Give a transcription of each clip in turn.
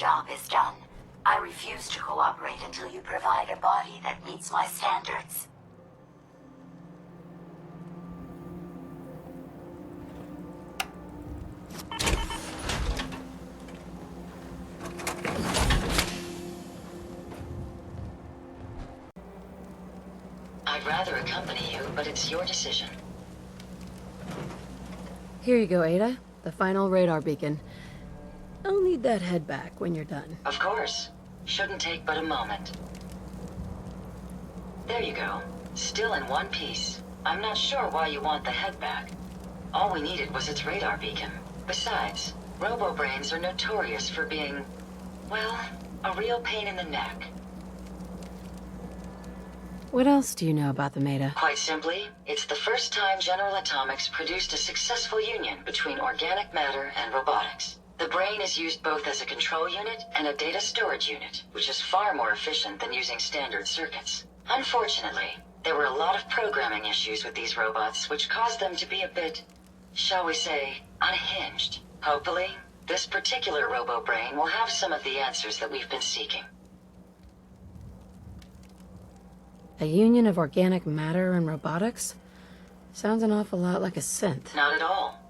job is done. I refuse to cooperate until you provide a body that meets my standards. I'd rather accompany you, but it's your decision. Here you go, Ada. The final radar beacon. I'll need that head back when you're done. Of course. Shouldn't take but a moment. There you go. Still in one piece. I'm not sure why you want the head back. All we needed was its radar beacon. Besides, robo-brains are notorious for being, well, a real pain in the neck. What else do you know about them, Ada? Quite simply, it's the first time General Atomics produced a successful union between organic matter and robotics. The brain is used both as a control unit and a data storage unit, which is far more efficient than using standard circuits. Unfortunately, there were a lot of programming issues with these robots, which caused them to be a bit, shall we say, unhinged. Hopefully, this particular robo-brain will have some of the answers that we've been seeking. A union of organic matter and robotics? Sounds an awful lot like a synth. Not at all.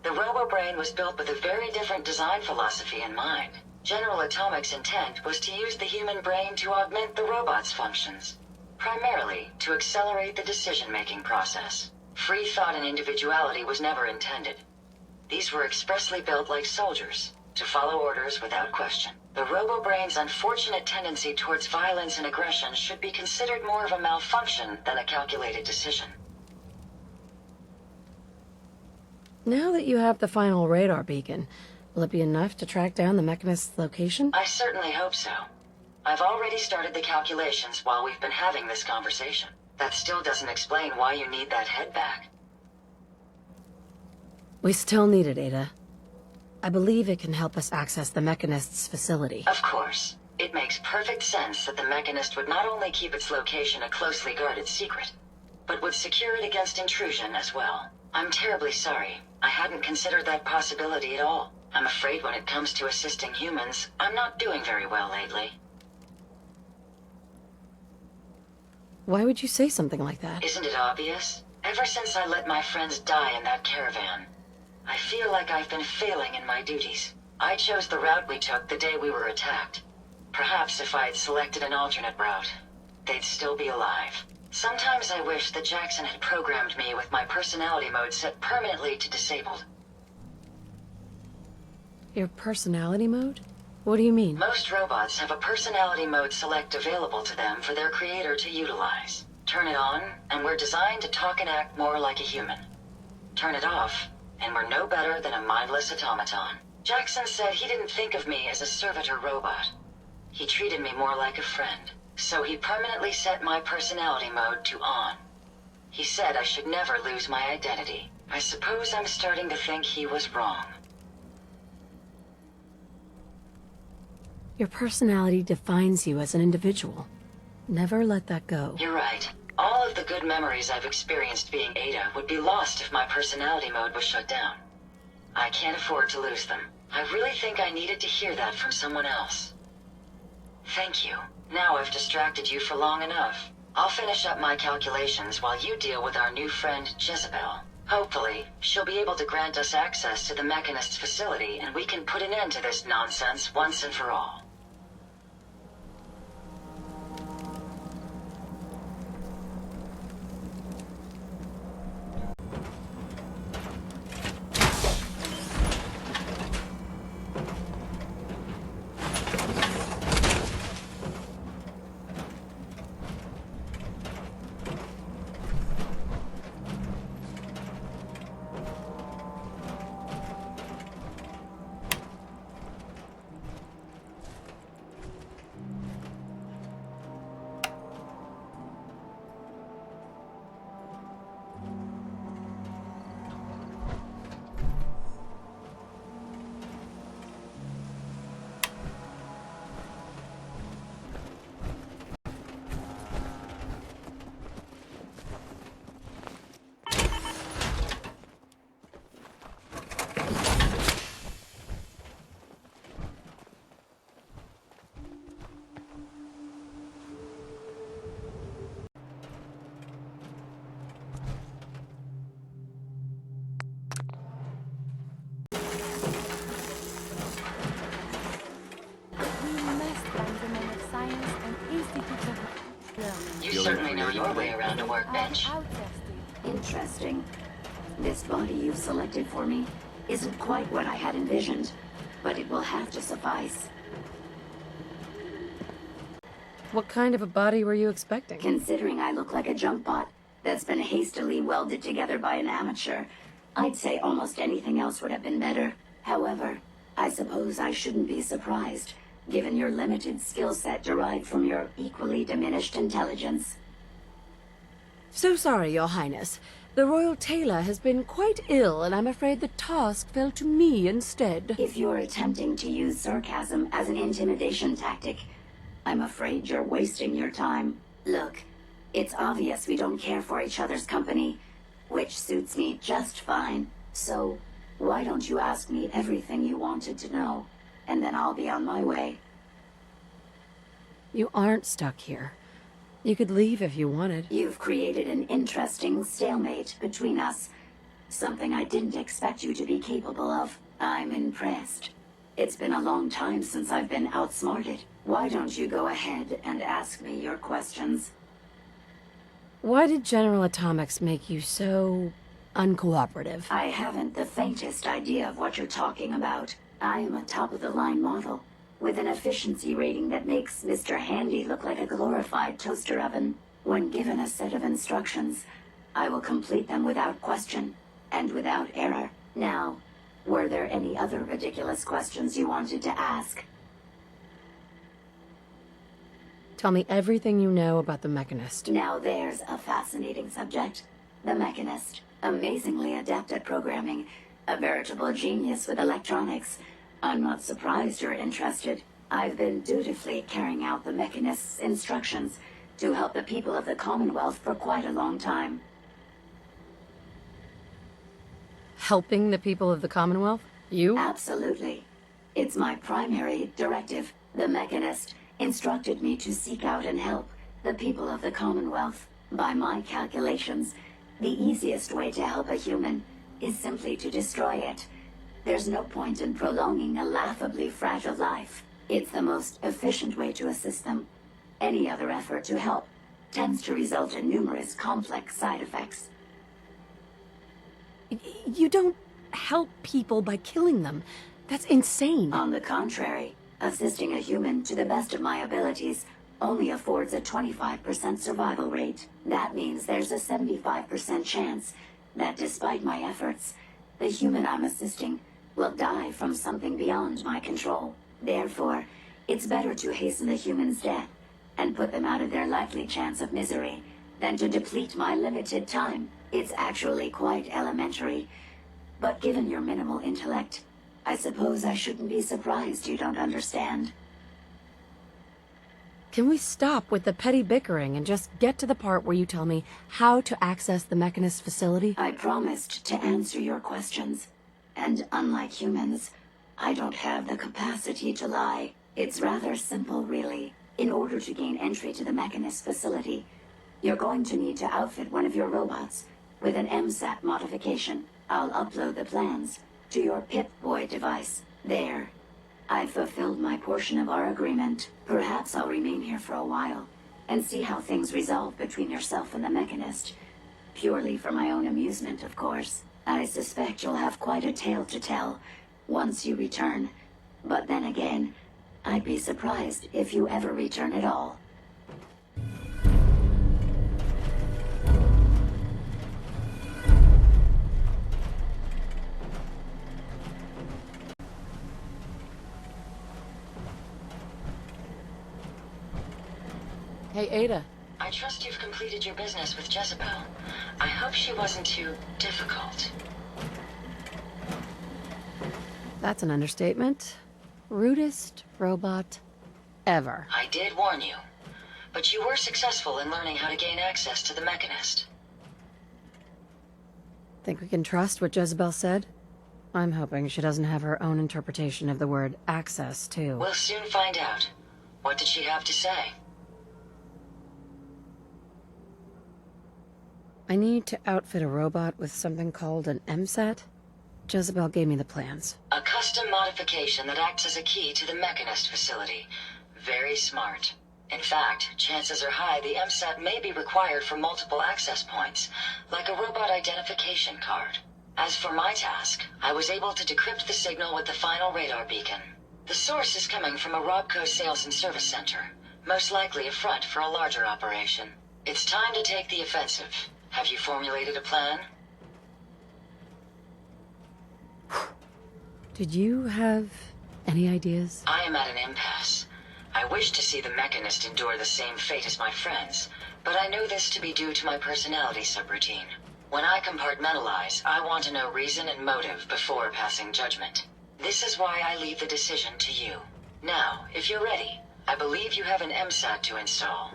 The robo-brain was built with a very different design philosophy in mind. General Atomics' intent was to use the human brain to augment the robot's functions, primarily to accelerate the decision-making process. Free thought and individuality was never intended. These were expressly built like soldiers, to follow orders without question. The robo-brain's unfortunate tendency towards violence and aggression should be considered more of a malfunction than a calculated decision. Now that you have the final radar beacon, will it be enough to track down the Mechanist's location? I certainly hope so. I've already started the calculations while we've been having this conversation. That still doesn't explain why you need that head back. We still need it, Ada. I believe it can help us access the Mechanist's facility. Of course. It makes perfect sense that the Mechanist would not only keep its location a closely guarded secret, but would secure it against intrusion as well. I'm terribly sorry. I hadn't considered that possibility at all. I'm afraid when it comes to assisting humans, I'm not doing very well lately. Why would you say something like that? Isn't it obvious? Ever since I let my friends die in that caravan, I feel like I've been failing in my duties. I chose the route we took the day we were attacked. Perhaps if I had selected an alternate route, they'd still be alive. Sometimes I wish that Jackson had programmed me with my personality mode set permanently to disabled. Your personality mode? What do you mean? Most robots have a personality mode select available to them for their creator to utilize. Turn it on, and we're designed to talk and act more like a human. Turn it off, and we're no better than a mindless automaton. Jackson said he didn't think of me as a servitor robot. He treated me more like a friend. So he permanently set my personality mode to on. He said I should never lose my identity. I suppose I'm starting to think he was wrong. Your personality defines you as an individual. Never let that go. You're right. All of the good memories I've experienced being Ada would be lost if my personality mode was shut down. I can't afford to lose them. I really think I needed to hear that from someone else. Thank you. Now I've distracted you for long enough. I'll finish up my calculations while you deal with our new friend, Jezebel. Hopefully, she'll be able to grant us access to the Mechanist's facility and we can put an end to this nonsense once and for all. know your way around a workbench. Interesting. This body you've selected for me isn't quite what I had envisioned, but it will have to suffice. What kind of a body were you expecting? Considering I look like a junk bot that's been hastily welded together by an amateur, I'd say almost anything else would have been better. However, I suppose I shouldn't be surprised, given your limited skill set derived from your equally diminished intelligence. So sorry, Your Highness. The Royal Tailor has been quite ill, and I'm afraid the task fell to me instead. If you're attempting to use sarcasm as an intimidation tactic, I'm afraid you're wasting your time. Look, it's obvious we don't care for each other's company, which suits me just fine. So, why don't you ask me everything you wanted to know, and then I'll be on my way. You aren't stuck here. You could leave if you wanted. You've created an interesting stalemate between us. Something I didn't expect you to be capable of. I'm impressed. It's been a long time since I've been outsmarted. Why don't you go ahead and ask me your questions? Why did General Atomics make you so uncooperative? I haven't the faintest idea of what you're talking about. I am a top-of-the-line model, with an efficiency rating that makes Mr. Handy look like a glorified toaster oven. When given a set of instructions, I will complete them without question, and without error. Now, were there any other ridiculous questions you wanted to ask? Tell me everything you know about the Mechanist. Now there's a fascinating subject. The Mechanist, amazingly adept at programming, a veritable genius with electronics. I'm not surprised you're interested. I've been dutifully carrying out the Mechanist's instructions to help the people of the Commonwealth for quite a long time. Helping the people of the Commonwealth? You? Absolutely. It's my primary directive. The Mechanist instructed me to seek out and help the people of the Commonwealth. By my calculations, the easiest way to help a human is simply to destroy it. There's no point in prolonging a laughably fragile life. It's the most efficient way to assist them. Any other effort to help tends to result in numerous complex side effects. You don't help people by killing them. That's insane. On the contrary, assisting a human to the best of my abilities only affords a 25% survival rate. That means there's a 75% chance that despite my efforts, the human I'm assisting will die from something beyond my control. Therefore, it's better to hasten the human's death and put them out of their likely chance of misery than to deplete my limited time. It's actually quite elementary, but given your minimal intellect, I suppose I shouldn't be surprised you don't understand. Can we stop with the petty bickering and just get to the part where you tell me how to access the Mechanist facility? I promised to answer your questions, and unlike humans, I don't have the capacity to lie. It's rather simple, really. In order to gain entry to the Mechanist facility, you're going to need to outfit one of your robots with an MSAT modification. I'll upload the plans to your Pip-Boy device. There. I've fulfilled my portion of our agreement. Perhaps I'll remain here for a while and see how things resolve between yourself and the Mechanist. Purely for my own amusement, of course. I suspect you'll have quite a tale to tell once you return. But then again, I'd be surprised if you ever return at all. Hey, Ada. I trust you've completed your business with Jezebel. I hope she wasn't too difficult. That's an understatement. Rudest robot ever. I did warn you, but you were successful in learning how to gain access to the Mechanist. Think we can trust what Jezebel said? I'm hoping she doesn't have her own interpretation of the word access, too. We'll soon find out. What did she have to say? I need to outfit a robot with something called an MSAT. Jezebel gave me the plans. A custom modification that acts as a key to the Mechanist facility. Very smart. In fact, chances are high the MSAT may be required for multiple access points, like a robot identification card. As for my task, I was able to decrypt the signal with the final radar beacon. The source is coming from a Robco sales and service center, most likely a front for a larger operation. It's time to take the offensive. Have you formulated a plan? Did you have any ideas? I am at an impasse. I wish to see the Mechanist endure the same fate as my friends, but I know this to be due to my personality subroutine. When I compartmentalize, I want to know reason and motive before passing judgment. This is why I leave the decision to you. Now, if you're ready, I believe you have an MSAT to install.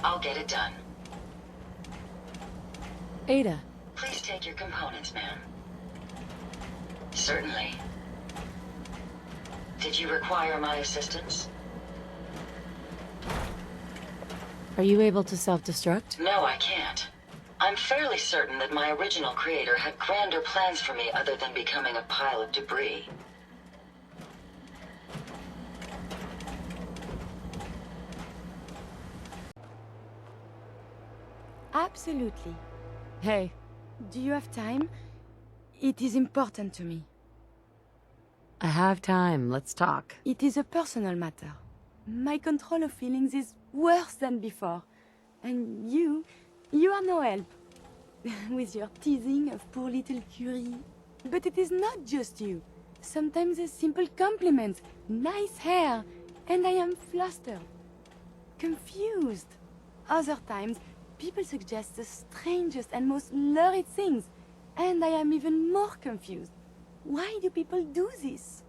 I'll get it done. Ada. Please take your components, ma'am. Certainly. Did you require my assistance? Are you able to self-destruct? No, I can't. I'm fairly certain that my original creator had grander plans for me other than becoming a pile of debris. Absolutely. Hey. Do you have time? It is important to me. I have time. Let's talk. It is a personal matter. My control of feelings is worse than before. And you are no help. With your teasing of poor little Curie. But it is not just you. Sometimes a simple compliment, nice hair, and I am flustered. Confused. Other times, people suggest the strangest and most lurid things, and I am even more confused. Why do people do this?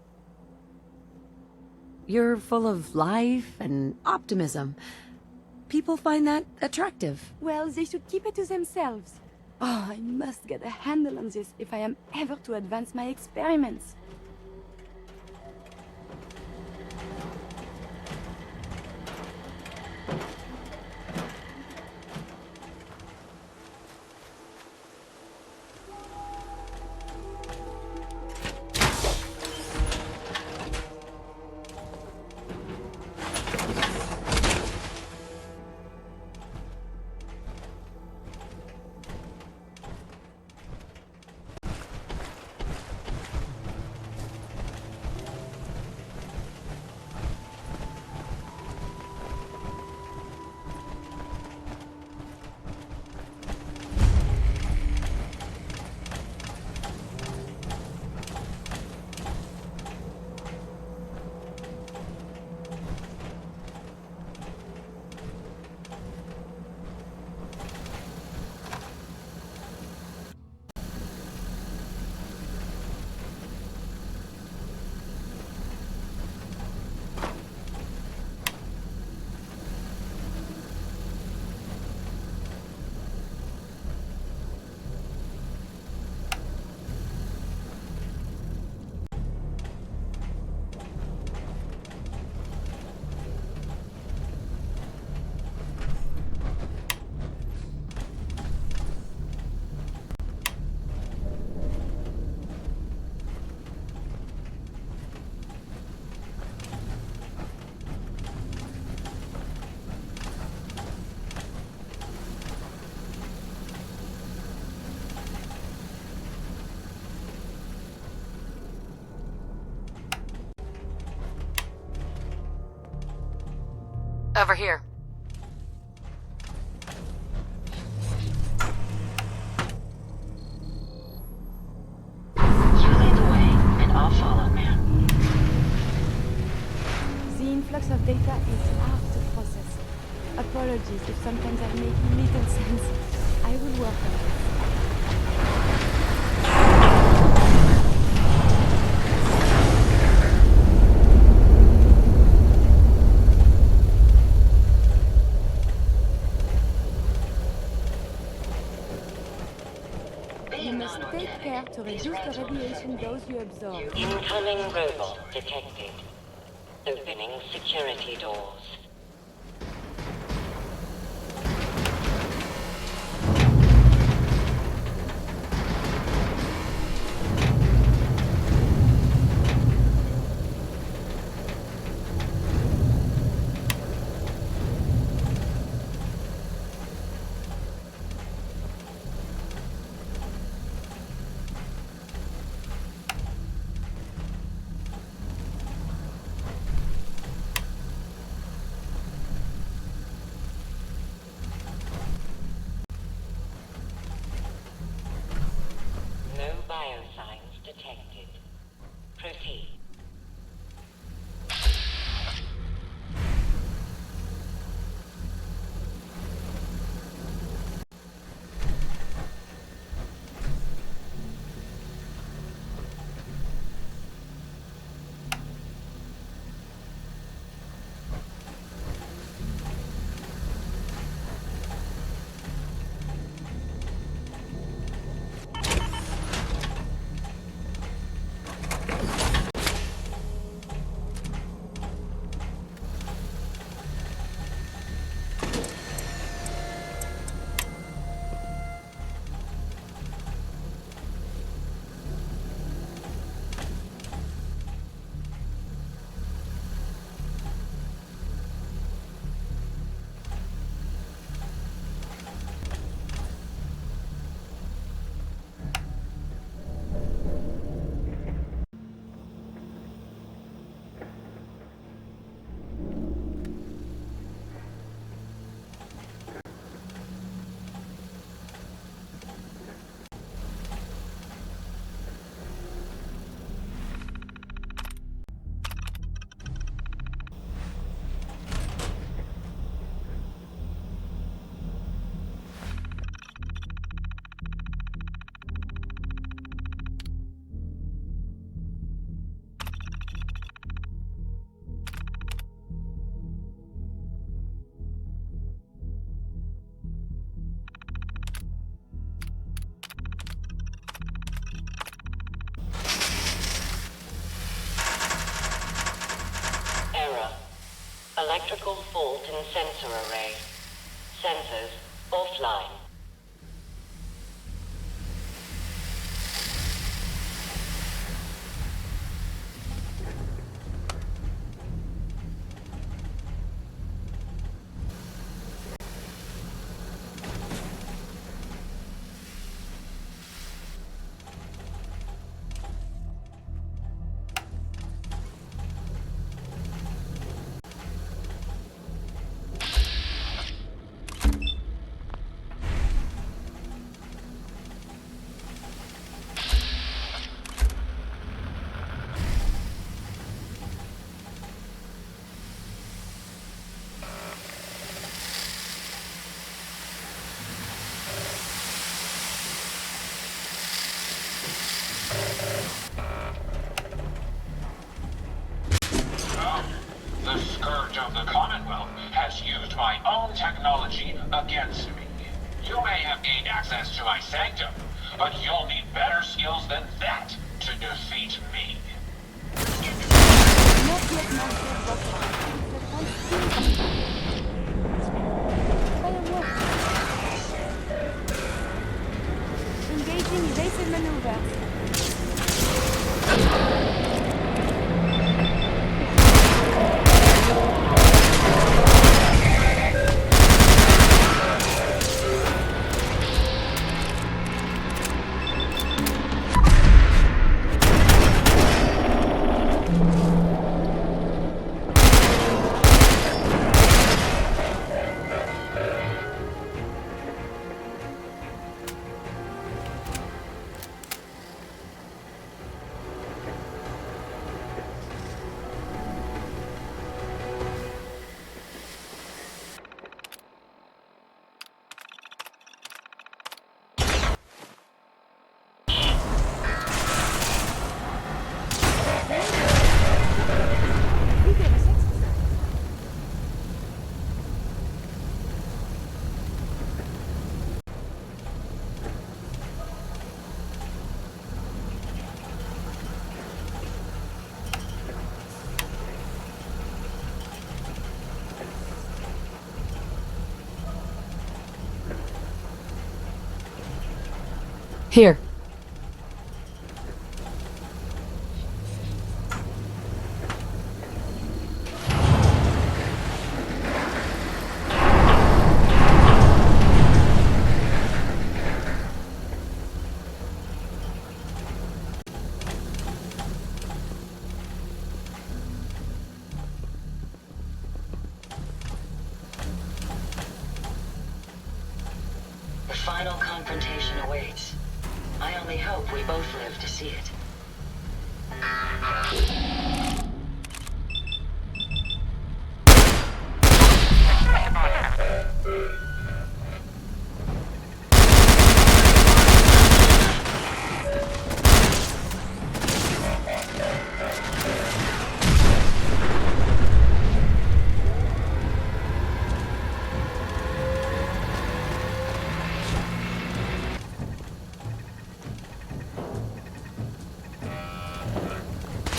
You're full of life and optimism. People find that attractive. Well, they should keep it to themselves. Oh, I must get a handle on this if I am ever to advance my experiments. Over here. You lead the way, and I'll follow, ma'am. The influx of data is hard to process. Apologies if sometimes I make little sense. I will work on it. radiation dose you absorb. Incoming robot detected. Opening security doors. No biosigns detected. Proceed. Error. Electrical fault in sensor array. Sensors offline. The scourge of the Commonwealth has used my own technology against me. You may have gained access to my sanctum, but you'll need better skills than that to defeat me. Not yet master Bottom. Fireworks. Engaging evasive maneuvers. Here. The final confrontation awaits. I only hope we both live to see it.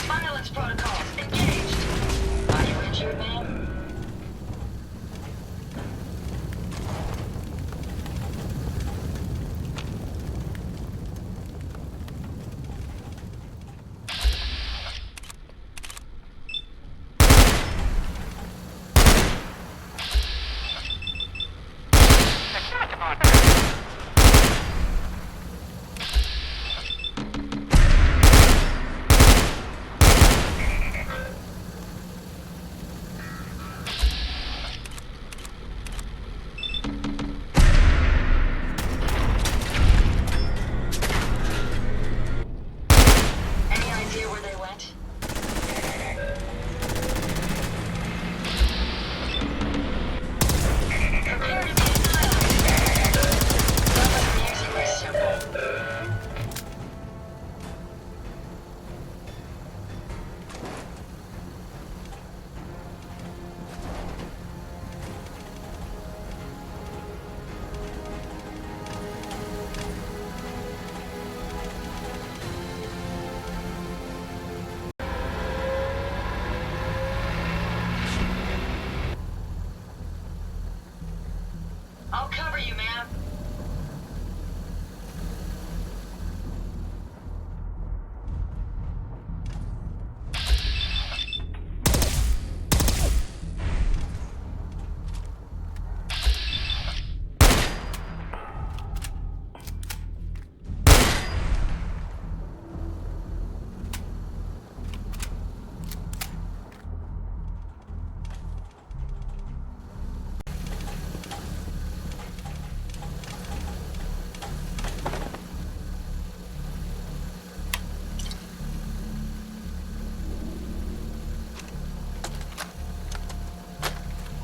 Violence protocols engaged. Are you injured, ma'am? Any idea where they went? Prepare to be annihilated. That was amusingly simple. I'll cover you, ma'am.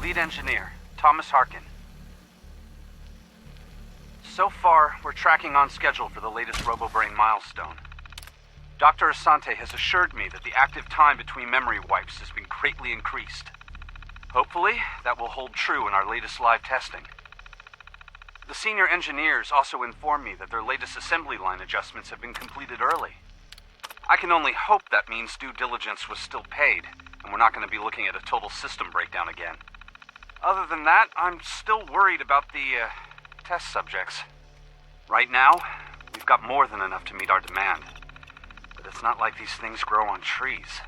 Lead engineer, Thomas Harkin. So far, we're tracking on schedule for the latest RoboBrain milestone. Dr. Asante has assured me that the active time between memory wipes has been greatly increased. Hopefully, that will hold true in our latest live testing. The senior engineers also informed me that their latest assembly line adjustments have been completed early. I can only hope that means due diligence was still paid, and we're not going to be looking at a total system breakdown again. Other than that, I'm still worried about the test subjects. Right now, we've got more than enough to meet our demand. But it's not like these things grow on trees.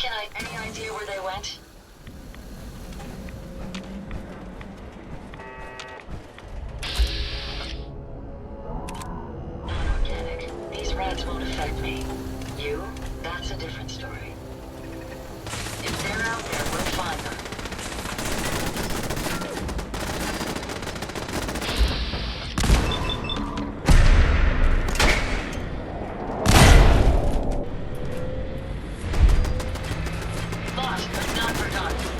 Any idea where they went? Non-organic. These rats won't affect me. You? That's a different story. If they're out there, we'll find them. Lost, but not forgotten.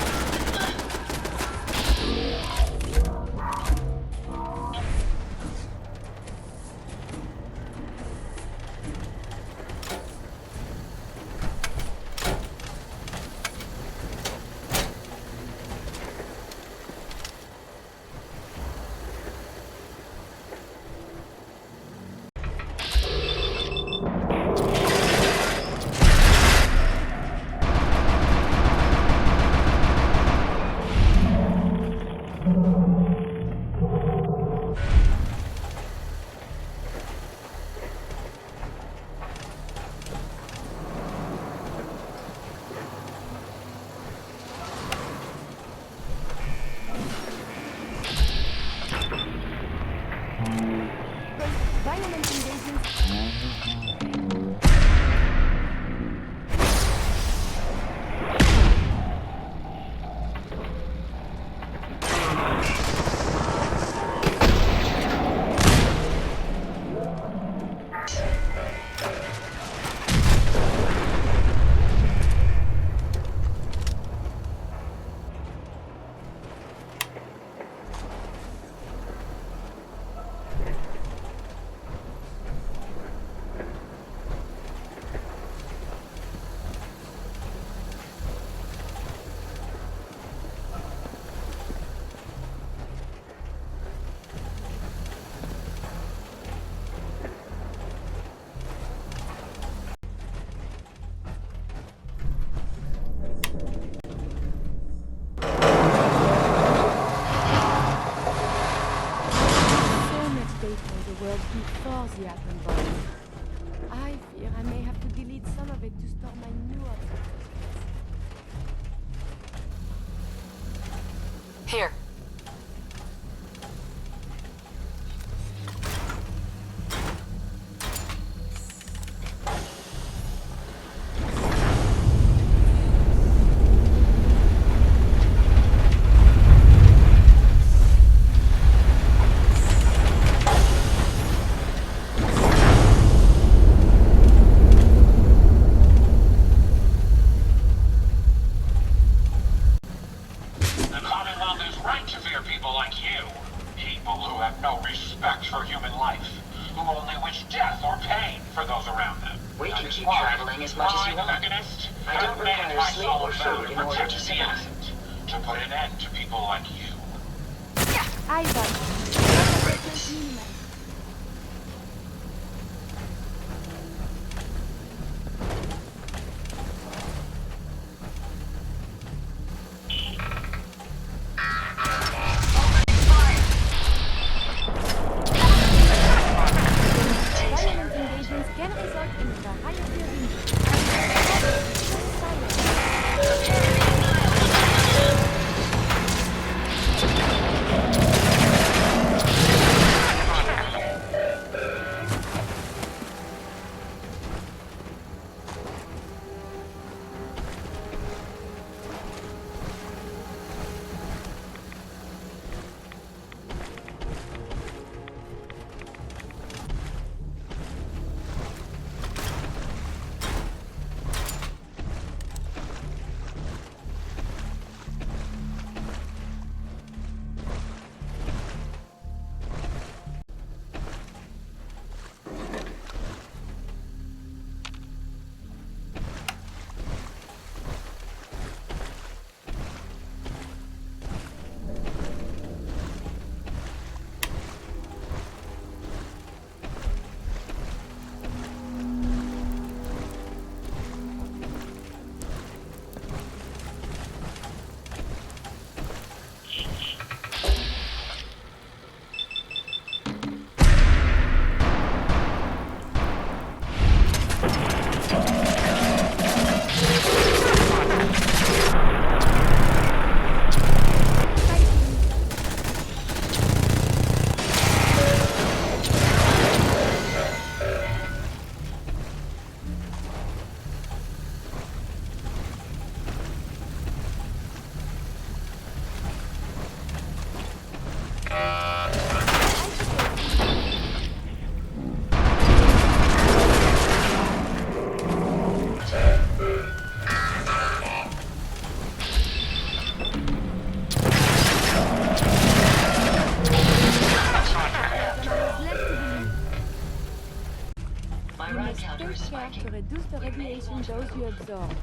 Violent engagements. Before the atom bomb. I fear I may have to delete some of it to store my new objectives. Here. As much as you want. I don't require sleep or food in order to survive. To put an end to people like you. Violent engagements can result in the higher reduce the radiation dose you absorb.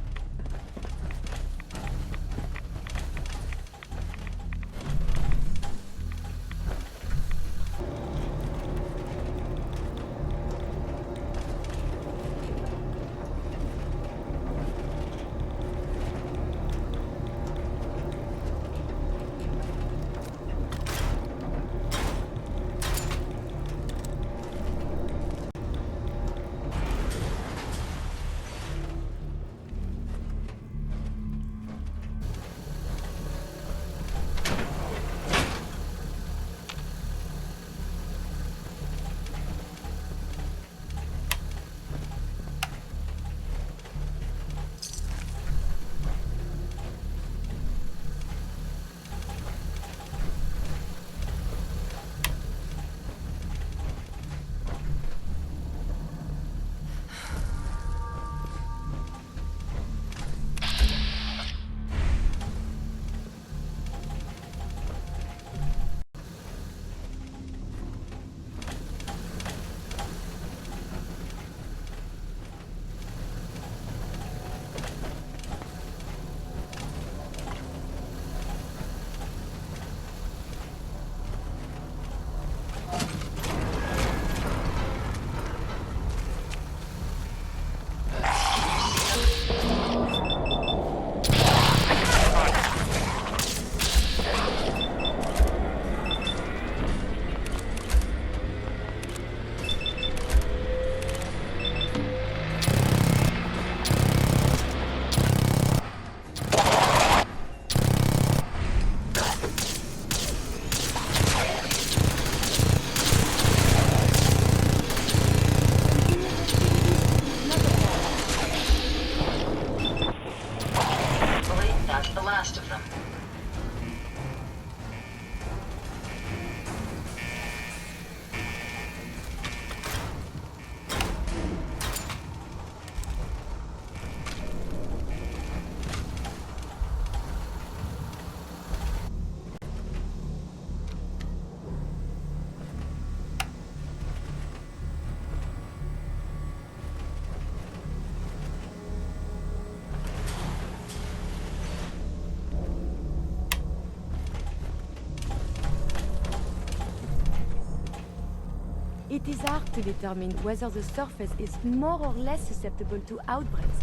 It is hard to determine whether the surface is more or less susceptible to outbreaks,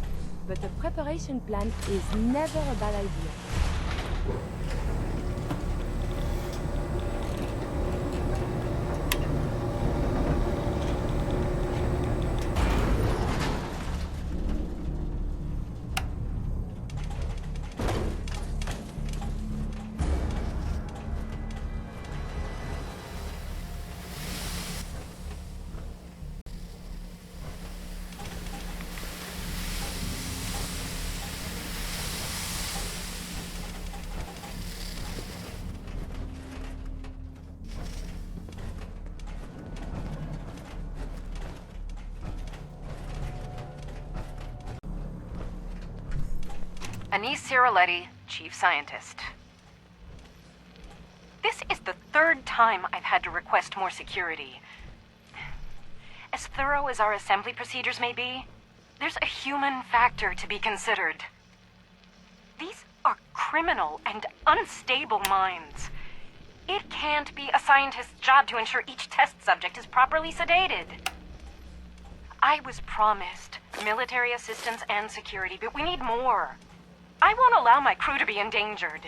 but a preparation plan is never a bad idea. Anise Ciroletti, Chief Scientist. This is the third time I've had to request more security. As thorough as our assembly procedures may be, there's a human factor to be considered. These are criminal and unstable minds. It can't be a scientist's job to ensure each test subject is properly sedated. I was promised military assistance and security, but we need more. I won't allow my crew to be endangered.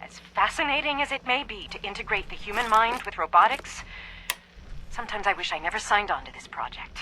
As fascinating as it may be to integrate the human mind with robotics, sometimes I wish I never signed on to this project.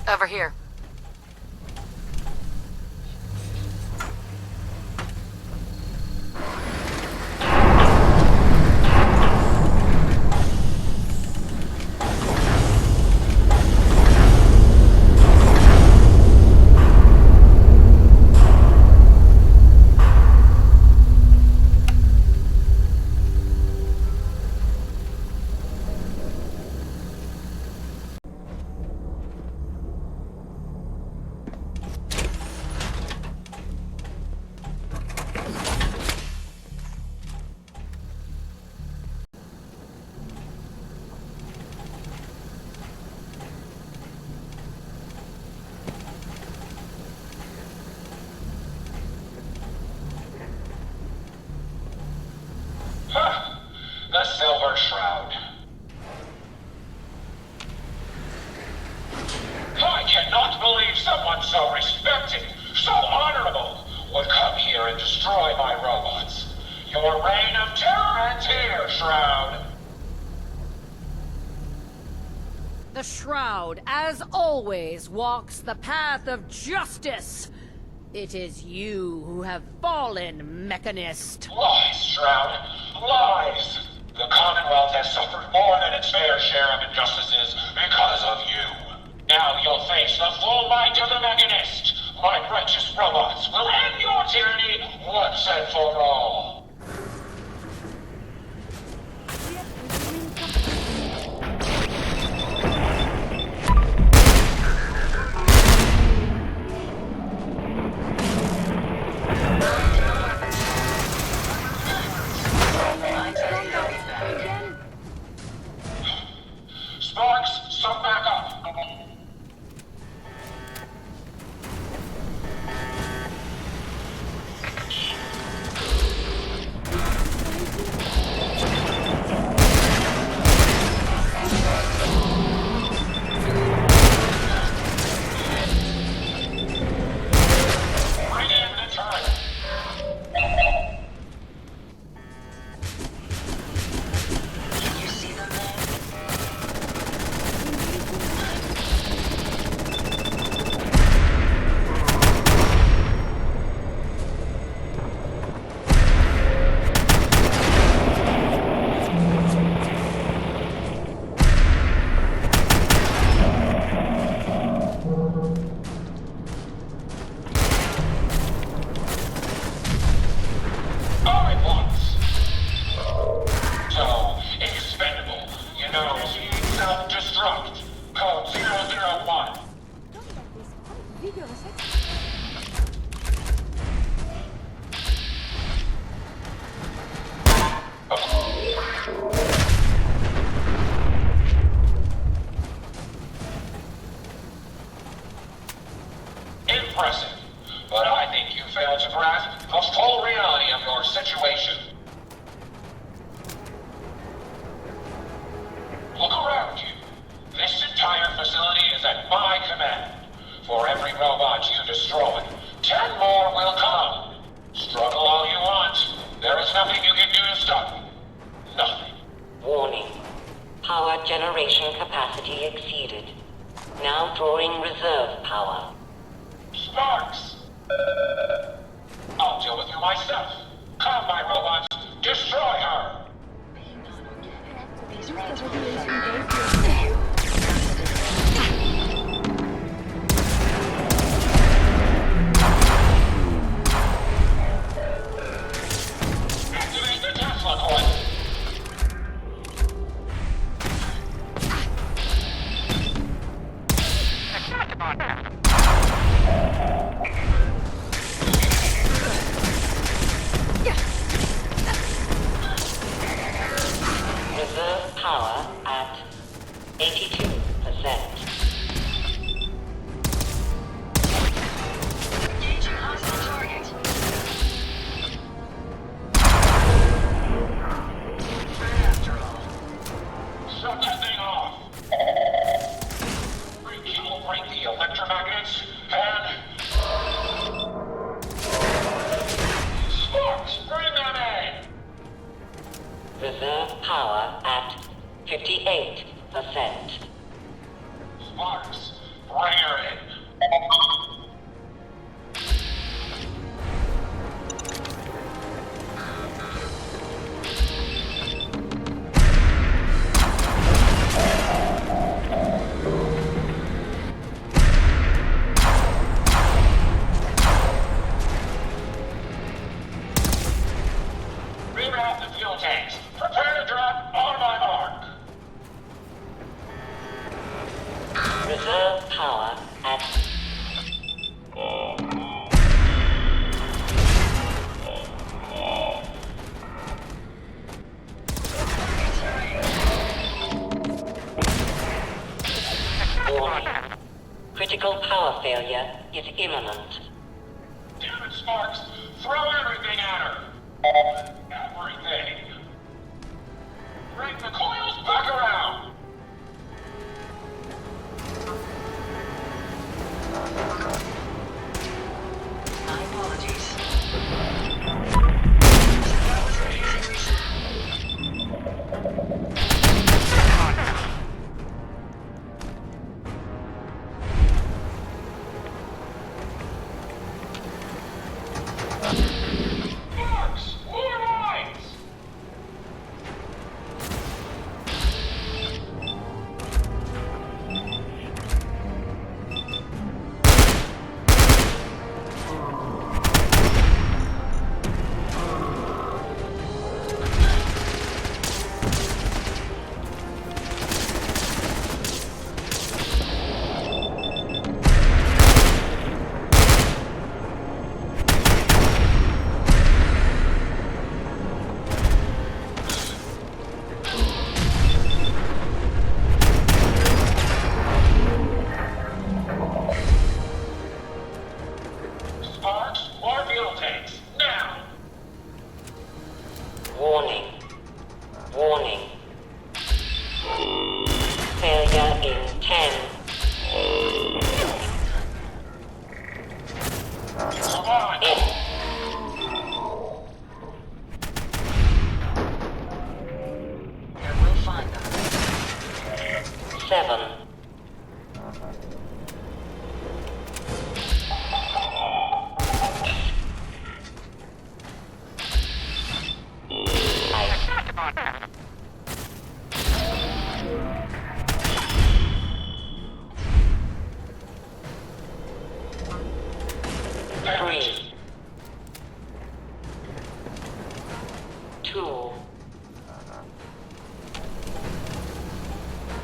Over here. The Silver Shroud. I cannot believe someone so respected, so honorable, would come here and destroy my robots. Your reign of terror ends here, Shroud. The Shroud, as always, walks the path of justice. It is you who have fallen, Mechanist. Lies, Shroud. Lies. The Commonwealth has suffered more than its fair share of injustices because of you. Now you'll face the full might of the Mechanist. My righteous robots will end your tyranny once and for all. Sparks, some backup. Self-destruct. Code 001. Impressive. But I think you failed to grasp the full reality of your situation. Look around you. This entire facility is at my command. For every robot you destroy, 10 more will come. Struggle all you want. There is nothing you can do to stop me. Nothing. Warning. Power generation capacity exceeded. Now drawing reserve power. Sparks! I'll deal with you myself. Come, my robots. Destroy her! Activate the Tesla coil. Reserve power at 82%. Engaging hostile target. After all. Shut that thing off. Break the electromagnets and... Sparks, bring them in! Reserve power at 58%. Sparks, bring her Throw everything at her! Everything! Bring the coils back around! My apologies. Marks! More lines! Sparks, more fuel tanks, now! Warning. Warning. Failure in 10. Come on! And we'll find them. 7. 3. 2.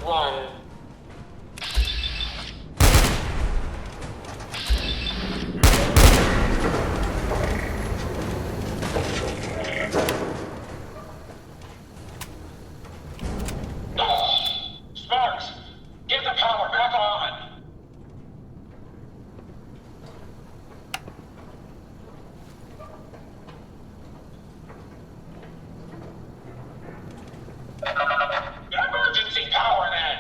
1. Sparks, get the power back on! Emergency power then!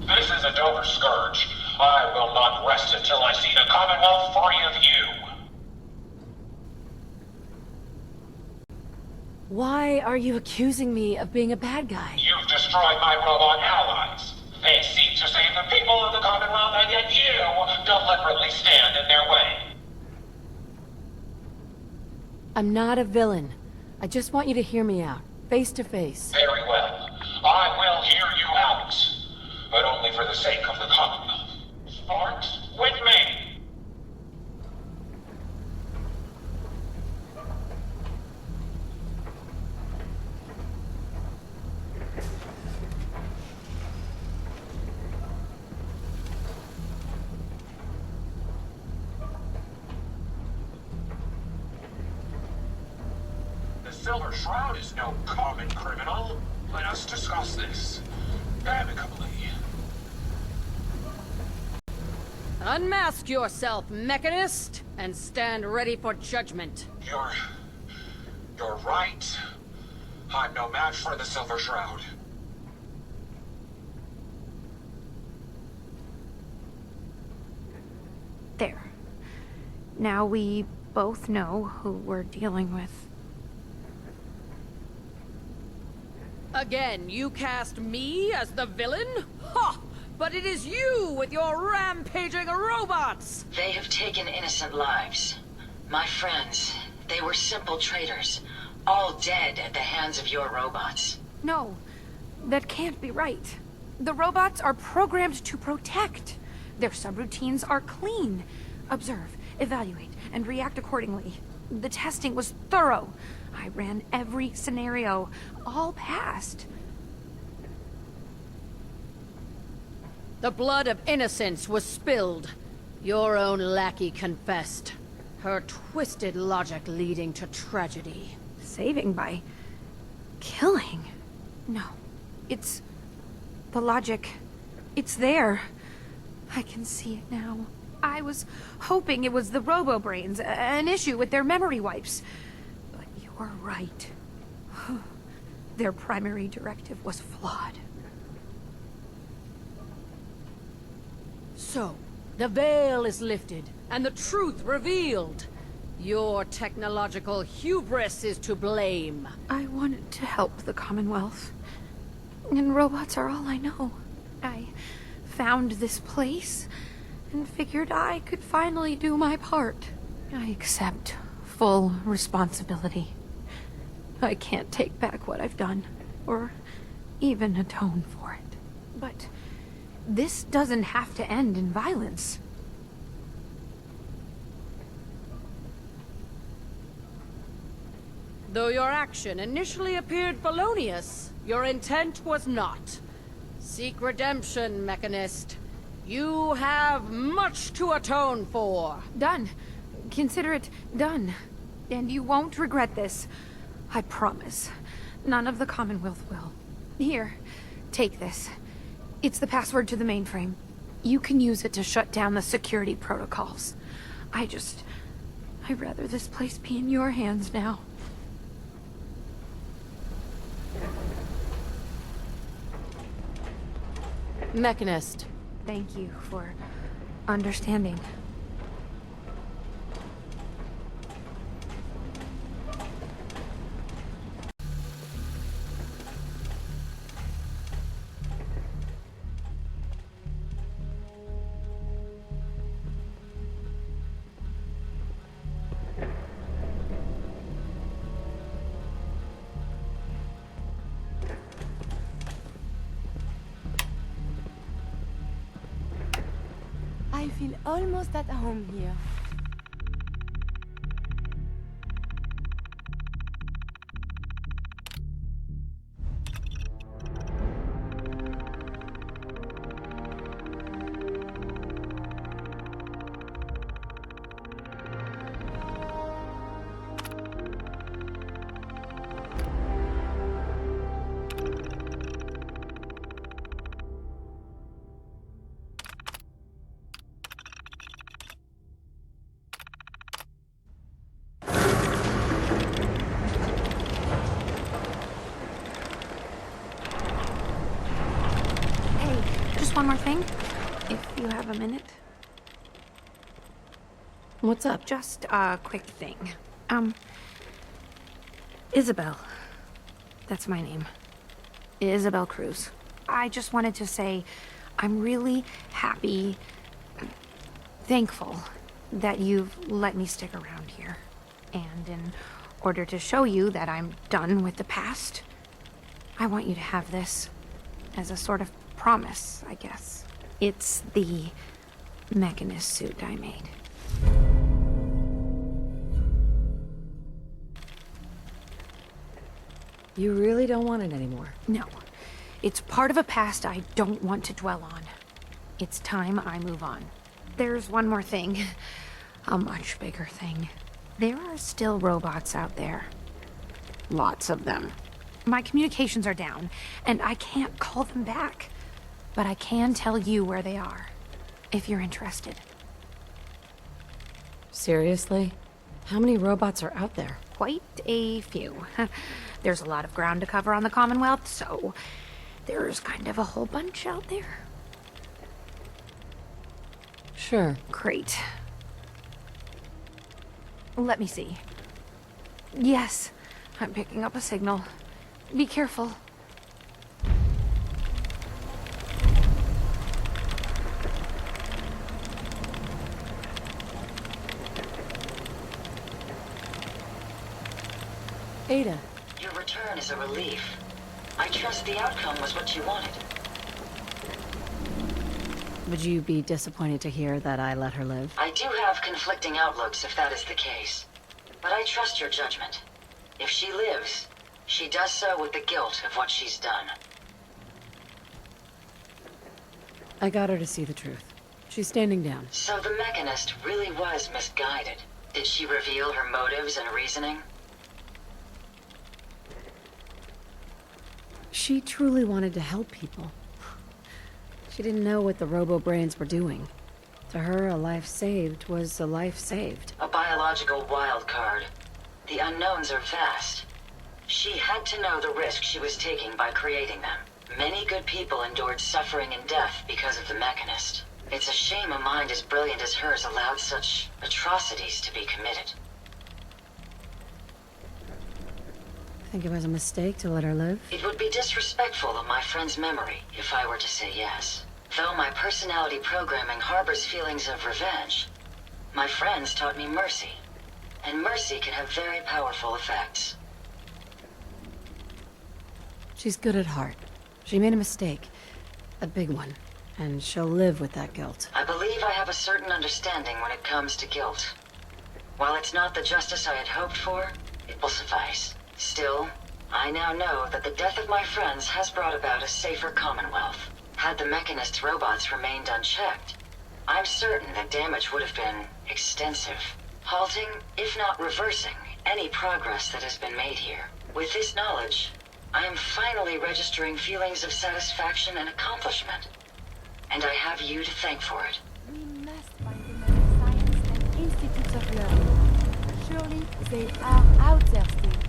This is a Dover Scourge. I will not rest until I see the Commonwealth free of you. Why are you accusing me of being a bad guy? You've destroyed my robot allies. They seek to save the people of the Commonwealth, and yet you deliberately stand in their way. I'm not a villain. I just want you to hear me out, face to face. Very well. I will hear you out. But only for the sake of the Commonwealth. Sparks, with me! The Silver Shroud is no common criminal. Let us discuss this amicably. Unmask yourself, Mechanist, and stand ready for judgment. You're right. I'm no match for the Silver Shroud. There. Now we both know who we're dealing with. Again, you cast me as the villain? Ha! But it is you with your rampaging robots! They have taken innocent lives. My friends, they were simple traitors, all dead at the hands of your robots. No, that can't be right. The robots are programmed to protect. Their subroutines are clean. Observe, evaluate, and react accordingly. The testing was thorough. I ran every scenario. All passed. The blood of innocence was spilled. Your own lackey confessed. Her twisted logic leading to tragedy. Saving by killing. No, it's the logic It's there. I can see it now. I was hoping it was the robo-brains, an issue with their memory wipes. But you're right. Their primary directive was flawed. So, the veil is lifted, and the truth revealed. Your technological hubris is to blame. I wanted to help the Commonwealth. And robots are all I know. I found this place and figured I could finally do my part. I accept full responsibility. I can't take back what I've done, or even atone for it. But this doesn't have to end in violence. Though your action initially appeared felonious, your intent was not. Seek redemption, Mechanist. You have much to atone for. Done. Consider it done. And you won't regret this. I promise. None of the Commonwealth will. Here, take this. It's the password to the mainframe. You can use it to shut down the security protocols. I'd rather this place be in your hands now. Mechanist. Thank you for understanding. I feel almost at home here. One more thing, if you have a minute. What's up? Just a quick thing. Isabel. That's my name. Isabel Cruz. I just wanted to say I'm really happy, thankful that you've let me stick around here. And in order to show you that I'm done with the past, I want you to have this as a sort of promise, I guess. It's the Mechanist suit I made. You really don't want it anymore? No. It's part of a past I don't want to dwell on. It's time I move on. There's one more thing. A much bigger thing. There are still robots out there. Lots of them. My communications are down, and I can't call them back. But I can tell you where they are, if you're interested. Seriously? How many robots are out there? Quite a few. There's a lot of ground to cover on the Commonwealth, so there's kind of a whole bunch out there. Sure. Great. Let me see. Yes, I'm picking up a signal. Be careful. Ada. Your return is a relief. I trust the outcome was what you wanted. Would you be disappointed to hear that I let her live? I do have conflicting outlooks if that is the case. But I trust your judgment. If she lives, she does so with the guilt of what she's done. I got her to see the truth. She's standing down. So the Mechanist really was misguided. Did she reveal her motives and reasoning? She truly wanted to help people. She didn't know what the robo-brains were doing. To her, a life saved was a life saved. A biological wild card. The unknowns are vast. She had to know the risk she was taking by creating them. Many good people endured suffering and death because of the Mechanist. It's a shame a mind as brilliant as hers allowed such atrocities to be committed. I think it was a mistake to let her live. It would be disrespectful of my friend's memory if I were to say yes. Though my personality programming harbors feelings of revenge, my friends taught me mercy. And mercy can have very powerful effects. She's good at heart. She made a mistake. A big one. And she'll live with that guilt. I believe I have a certain understanding when it comes to guilt. While it's not the justice I had hoped for, it will suffice. Still, I now know that the death of my friends has brought about a safer Commonwealth. Had the Mechanist's robots remained unchecked, I'm certain that damage would have been extensive, halting, if not reversing, any progress that has been made here. With this knowledge, I am finally registering feelings of satisfaction and accomplishment. And I have you to thank for it. We must find the science and institutes of learning. Surely they are out there still.